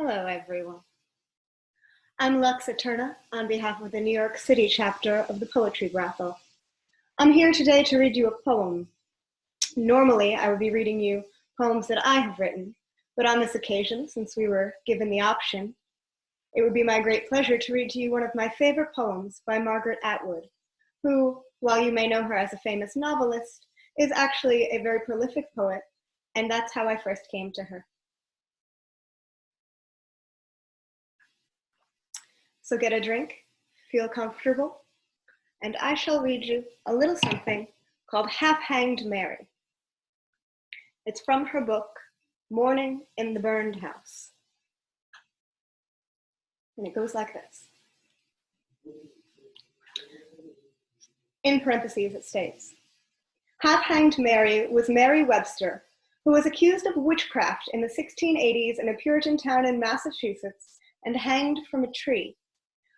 Hello, everyone. I'm Lux Aeterna on behalf of the New York City chapter of the Poetry Brothel. I'm here today to read you a poem. Normally, I would be reading you poems that I have written, but on this occasion, since we were given the option, it would be my great pleasure to read to you one of my favorite poems by Margaret Atwood, who, while you may know her as a famous novelist, is actually a very prolific poet, and that's how I first came to her. So get a drink, feel comfortable, and I shall read you a little something called Half-Hanged Mary. It's from her book, Morning in the Burned House. And it goes like this. In parentheses, it states, Half-Hanged Mary was Mary Webster, who was accused of witchcraft in the 1680s in a Puritan town in Massachusetts and hanged from a tree,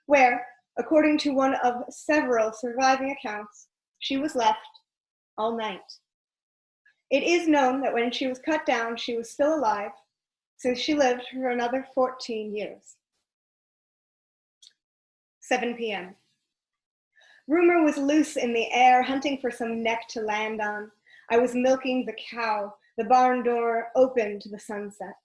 where, according to one of several surviving accounts, she was left all night. It is known that when she was cut down, she was still alive, since she lived for another 14 years. 7 p.m. Rumor was loose in the air, hunting for some neck to land on. I was milking the cow, the barn door open to the sunset.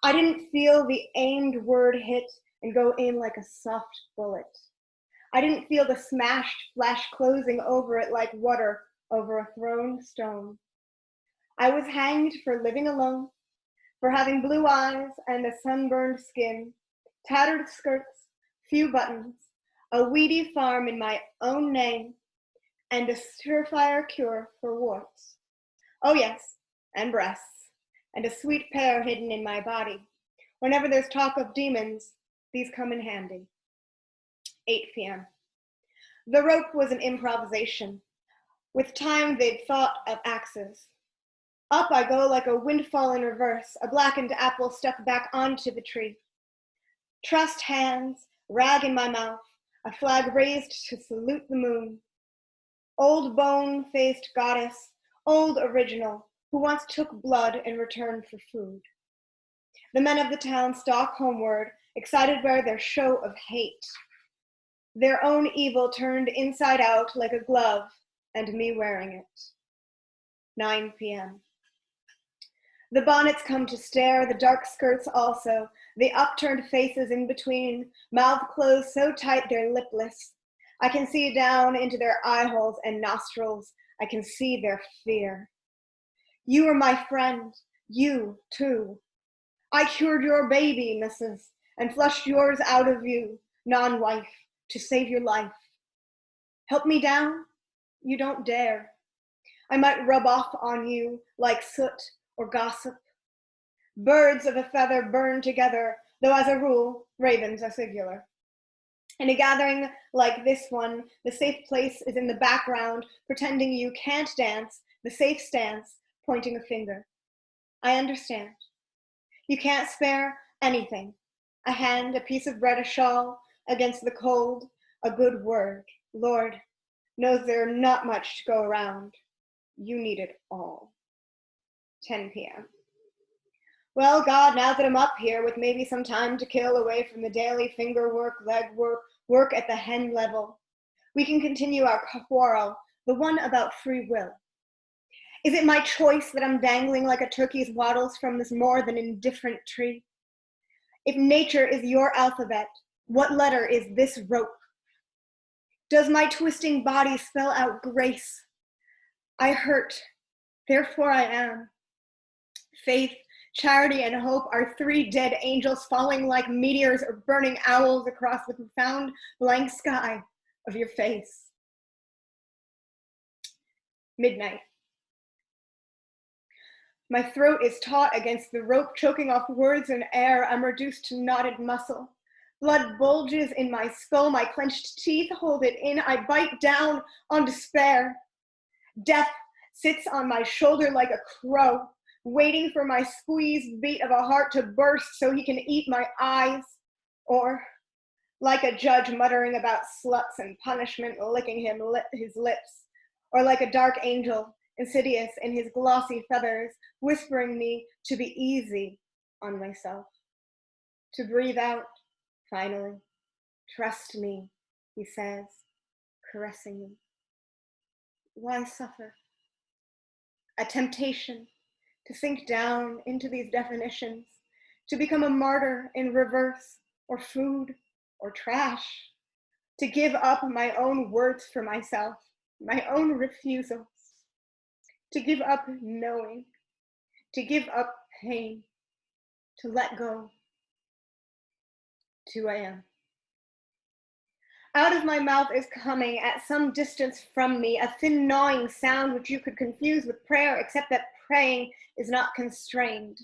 I didn't feel the aimed word hit and go in like a soft bullet. I didn't feel the smashed flesh closing over it like water over a thrown stone. I was hanged for living alone, for having blue eyes and a sunburned skin, tattered skirts, few buttons, a weedy farm in my own name, and a surefire cure for warts. Oh yes, and breasts, and a sweet pear hidden in my body. Whenever there's talk of demons, these come in handy. 8 p.m. The rope was an improvisation. With time, they'd thought of axes. Up I go like a windfall in reverse, a blackened apple stuck back onto the tree. Trussed hands, rag in my mouth, a flag raised to salute the moon. Old bone-faced goddess, old original, who once took blood in return for food. The men of the town stalk homeward, excited by their show of hate. Their own evil turned inside out like a glove, and me wearing it. 9 p.m. The bonnets come to stare, the dark skirts also, the upturned faces in between, mouth closed so tight they're lipless. I can see down into their eye holes and nostrils. I can see their fear. You are my friend, you too. I cured your baby, missus, and flushed yours out of you, non-wife, to save your life. Help me down? You don't dare. I might rub off on you like soot or gossip. Birds of a feather burn together, though as a rule, ravens are singular. In a gathering like this one, the safe place is in the background, pretending you can't dance, the safe stance, pointing a finger. I understand. You can't spare anything. A hand, a piece of bread, a shawl, against the cold, a good word. Lord knows there's not much to go around. You need it all. 10 p.m. Well, God, now that I'm up here with maybe some time to kill away from the daily finger work, leg work, work at the hen level, we can continue our quarrel, the one about free will. Is it my choice that I'm dangling like a turkey's wattles from this more than indifferent tree? If nature is your alphabet, what letter is this rope? Does my twisting body spell out grace? I hurt, therefore I am. Faith, charity, and hope are three dead angels falling like meteors or burning owls across the profound blank sky of your face. Midnight. My throat is taut against the rope, choking off words and air. I'm reduced to knotted muscle. Blood bulges in my skull. My clenched teeth hold it in. I bite down on despair. Death sits on my shoulder like a crow, waiting for my squeezed beat of a heart to burst so he can eat my eyes. Or, like a judge muttering about sluts and punishment, licking his lips. Or like a dark angel, insidious in his glossy feathers, whispering me to be easy on myself. to breathe out, finally. Trust me, he says, caressing me. Why suffer? A temptation to sink down into these definitions, to become a martyr in reverse, or food, or trash, to give up my own words for myself, my own refusals, to give up knowing, to give up pain, to let go. 2 a.m. Out of my mouth is coming, at some distance from me, a thin gnawing sound which you could confuse with prayer, except that praying is not constrained.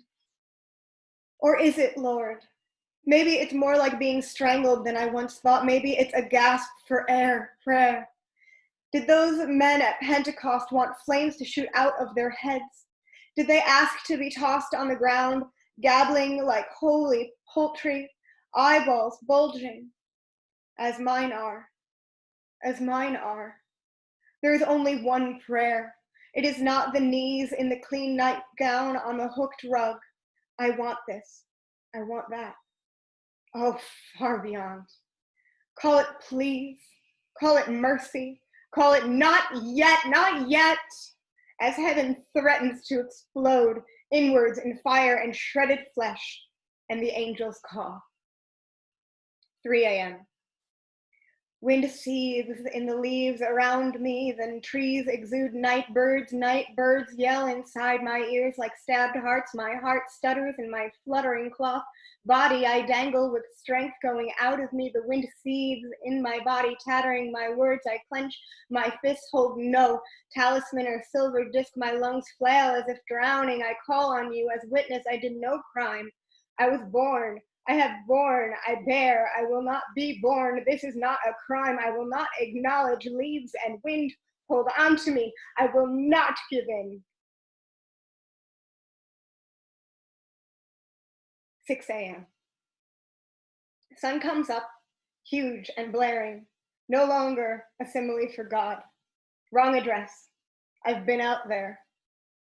Or is it, Lord? Maybe it's more like being strangled than I once thought. Maybe it's a gasp for air, prayer. Did those men at Pentecost want flames to shoot out of their heads? Did they ask to be tossed on the ground, gabbling like holy poultry, eyeballs bulging, as mine are, as mine are? There is only one prayer. It is not the knees in the clean nightgown on the hooked rug. I want this. I want that. Oh, far beyond. Call it please. Call it mercy. Call it not yet, not yet, as heaven threatens to explode inwards in fire and shredded flesh, and the angels call. 3 a.m. Wind seethes in the leaves around me, then trees exude night birds yell inside my ears like stabbed hearts. My heart stutters in my fluttering cloth body. I dangle with strength going out of me. The wind seethes in my body, tattering my words. I clench my fists, hold no talisman or silver disc. My lungs flail as if drowning. I call on you as witness I did no crime. I was born. I have borne, I bear, I will not be born. This is not a crime. I will not acknowledge. Leaves and wind hold on to me. I will not give in. 6 a.m. Sun comes up, huge and blaring. No longer a simile for God. Wrong address. I've been out there.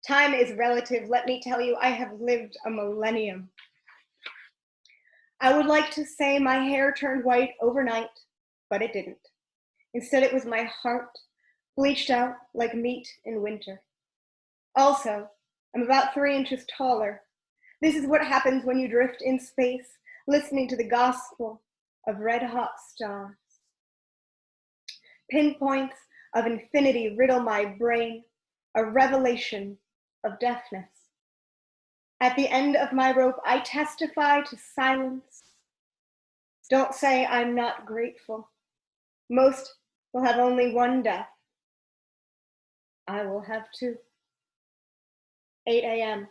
Time is relative. Let me tell you, I have lived a millennium. I would like to say my hair turned white overnight, but it didn't. Instead, it was my heart, bleached out like meat in winter. Also, I'm about 3 inches taller. This is what happens when you drift in space, listening to the gospel of red-hot stars. Pinpoints of infinity riddle my brain, a revelation of deafness. At the end of my rope, I testify to silence. Don't say I'm not grateful. Most will have only one death. I will have 2. 8 a.m.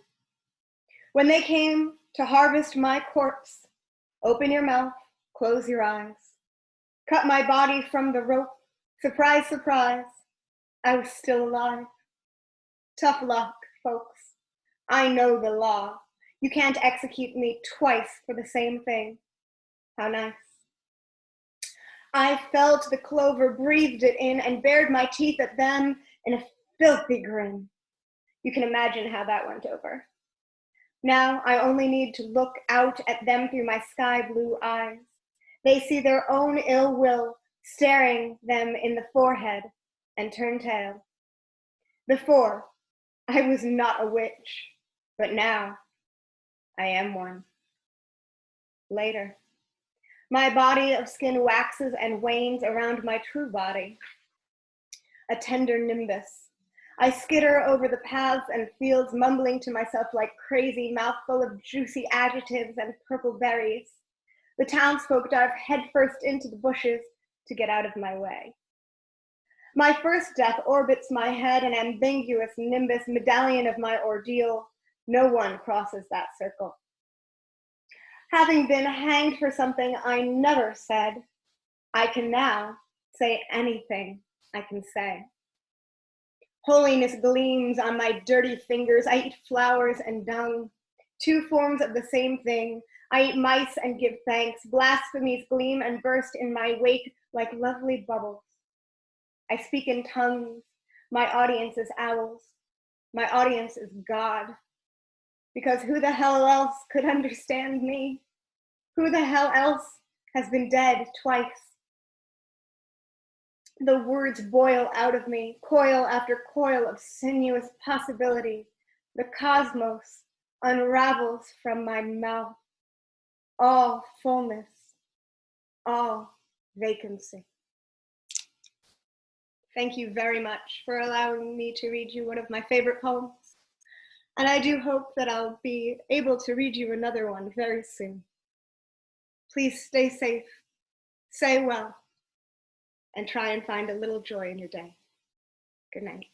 When they came to harvest my corpse, open your mouth, close your eyes. Cut my body from the rope. Surprise, surprise, I was still alive. Tough luck, folks. I know the law. You can't execute me twice for the same thing. How nice. I felt the clover, breathed it in, and bared my teeth at them in a filthy grin. You can imagine how that went over. Now I only need to look out at them through my sky blue eyes. They see their own ill will staring them in the forehead and turn tail. Before, I was not a witch, but now I am one. Later, my body of skin waxes and wanes around my true body, a tender nimbus. I skitter over the paths and fields, mumbling to myself like crazy, mouthful of juicy adjectives and purple berries. The townsfolk dive headfirst into the bushes to get out of my way. My first death orbits my head, an ambiguous nimbus, medallion of my ordeal. No one crosses that circle. Having been hanged for something I never said, I can now say anything I can say. Holiness gleams on my dirty fingers. I eat flowers and dung, 2 forms of the same thing. I eat mice and give thanks. Blasphemies gleam and burst in my wake like lovely bubbles. I speak in tongues. My audience is owls. My audience is God. Because who the hell else could understand me? Who the hell else has been dead twice? The words boil out of me, coil after coil of sinuous possibility. The cosmos unravels from my mouth. All fullness, all vacancy. Thank you very much for allowing me to read you one of my favorite poems. And I do hope that I'll be able to read you another one very soon. Please stay safe, say well, and try and find a little joy in your day. Good night.